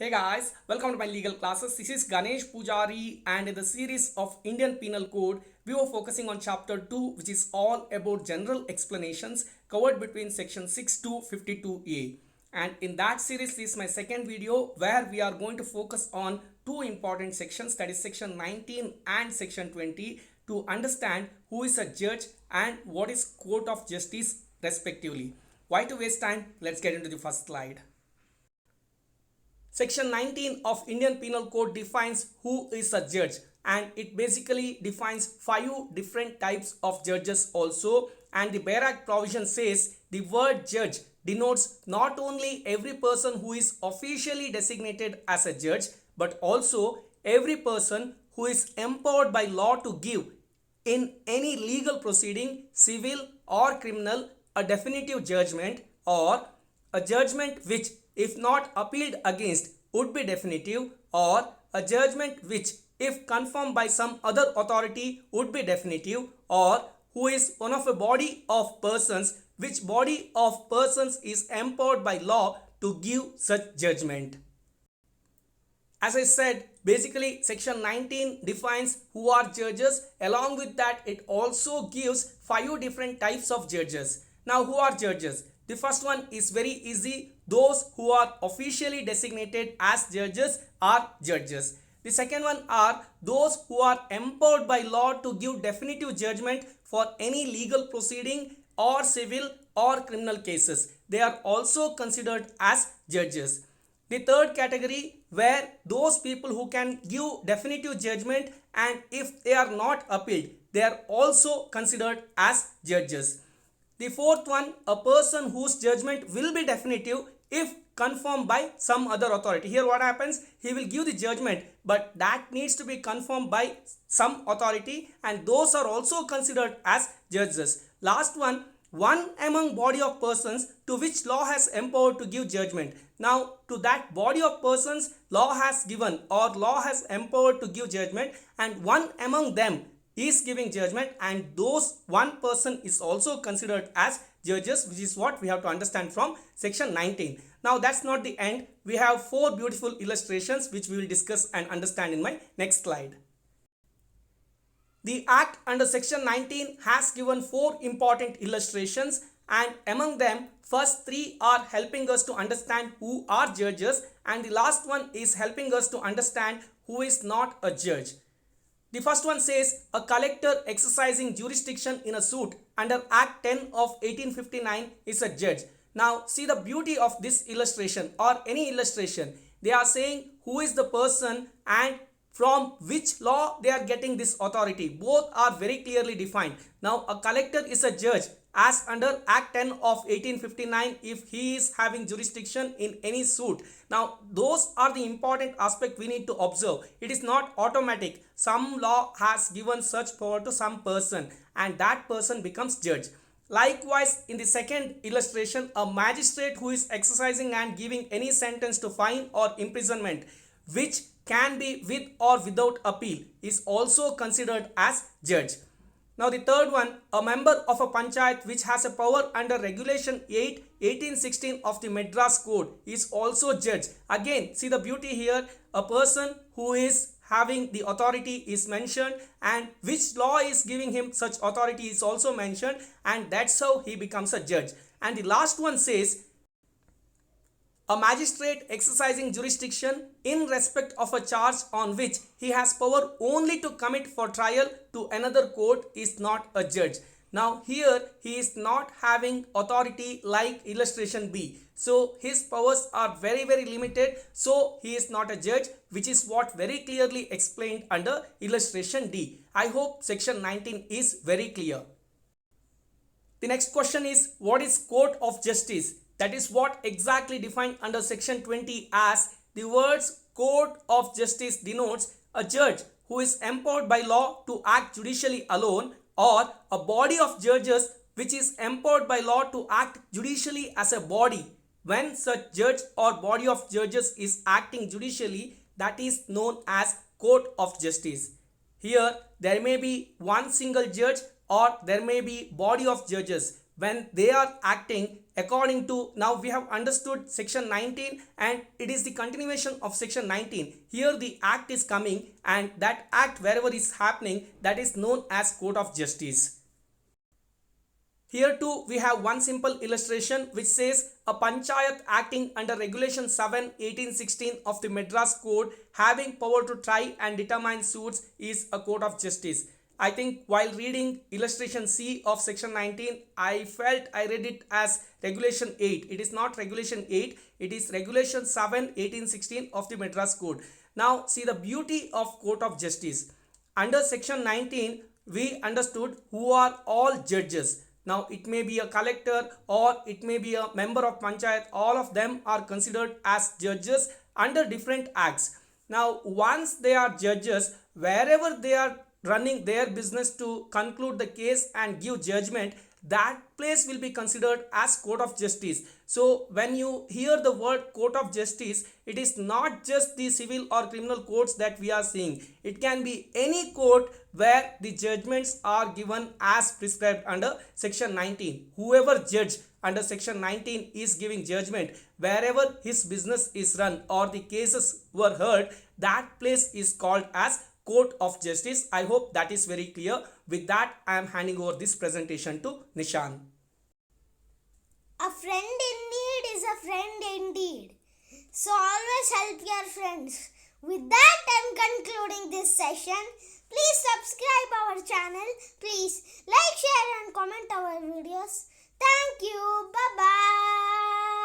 Hey guys, welcome to my legal classes. This is Ganesh Pujari, and in the series of Indian Penal Code, we were focusing on chapter 2, which is all about general explanations covered between section 6 to 52A. And in that series, this is my second video where we are going to focus on two important sections, that is section 19 and section 20, to understand who is a judge and what is court of justice respectively. Why to waste time? Let's get into the first slide. Section 19 of Indian Penal Code defines who is a judge, and it basically defines 5 different types of judges also. And the Bare Act provision says the word judge denotes not only every person who is officially designated as a judge, but also every person who is empowered by law to give in any legal proceeding, civil or criminal, a definitive judgment, or a judgment which, if not appealed against, would be definitive, or a judgment which, if confirmed by some other authority, would be definitive, or who is one of a body of persons, which body of persons is empowered by law to give such judgment. As I said, basically section 19 defines who are judges. Along with that, it also gives 5 different types of judges. Now, who are judges? The first one is very easy. Those who are officially designated as judges are judges. The second one are those who are empowered by law to give definitive judgment for any legal proceeding or civil or criminal cases. They are also considered as judges. The third category, where those people who can give definitive judgment, and if they are not appealed, they are also considered as judges. The fourth one, a person whose judgment will be definitive if confirmed by some other authority. Here what happens? He will give the judgment, but that needs to be confirmed by some authority, and those are also considered as judges. Last one among body of persons to which law has empowered to give judgment. Now, to that body of persons law has given or law has empowered to give judgment, and one among them is giving judgment, and those one person is also considered as judges, which is what we have to understand from section 19. Now, that's not the end. We have 4 beautiful illustrations which we will discuss and understand in my next slide. The Act under section 19 has given 4 important illustrations, and among them first 3 are helping us to understand who are judges, and the last one is helping us to understand who is not a judge. The first one says a collector exercising jurisdiction in a suit under Act 10 of 1859 is a judge. Now, see the beauty of this illustration or any illustration. They are saying who is the person and from which law they are getting this authority. Both are very clearly defined. Now, a collector is a judge as under Act 10 of 1859 if he is having jurisdiction in any suit. Now, those are the important aspect we need to observe. It is not automatic. Some law has given such power to some person, and that person becomes judge. Likewise, in the second illustration, a magistrate who is exercising and giving any sentence to fine or imprisonment, which can be with or without appeal, is also considered as judge. Now, the third one, a member of a panchayat which has a power under regulation 8 1816 of the Madras Code is also judge. Again, see the beauty here. A person who is having the authority is mentioned, and which law is giving him such authority is also mentioned, and that's how he becomes a judge. And the last one says a magistrate exercising jurisdiction in respect of a charge on which he has power only to commit for trial to another court is not a judge. Now, here he is not having authority like illustration B. So, his powers are very limited. So, he is not a judge, which is what very clearly explained under illustration D. I hope section 19 is very clear. The next question is, what is court of justice? That is what exactly defined under section 20 as the words court of justice denotes a judge who is empowered by law to act judicially alone, or a body of judges which is empowered by law to act judicially as a body. When such judge or body of judges is acting judicially, that is known as court of justice. Here there may be one single judge or there may be body of judges. When they are acting according to, now we have understood section 19 and it is the continuation of section 19. Here the act is coming and that act wherever is happening, that is known as court of justice. Here too we have one simple illustration which says a panchayat acting under regulation 7/1816 of the Madras Code having power to try and determine suits is a court of justice. I think while reading illustration C of section 19, I felt I read it as regulation 8. It is not regulation 8, it is regulation 7/1816 of the Madras Code. Now see the beauty of court of justice. Under section 19, we understood who are all judges. Now it may be a collector or it may be a member of panchayat. All of them are considered as judges under different acts. Now once they are judges, wherever they are running their business to conclude the case and give judgment, that place will be considered as court of justice. So when you hear the word court of justice, it is not just the civil or criminal courts that we are seeing. It can be any court where the judgments are given as prescribed under section 19. Whoever judge under section 19 is giving judgment wherever his business is run or the cases were heard, that place is called as court of justice. I hope that is very clear. With that, I am handing over this presentation to Nishan. A friend in need is a friend indeed. So always help your friends. With that, I am concluding this session. Please subscribe our channel. Please like, share and comment our videos. Thank you. Bye-bye.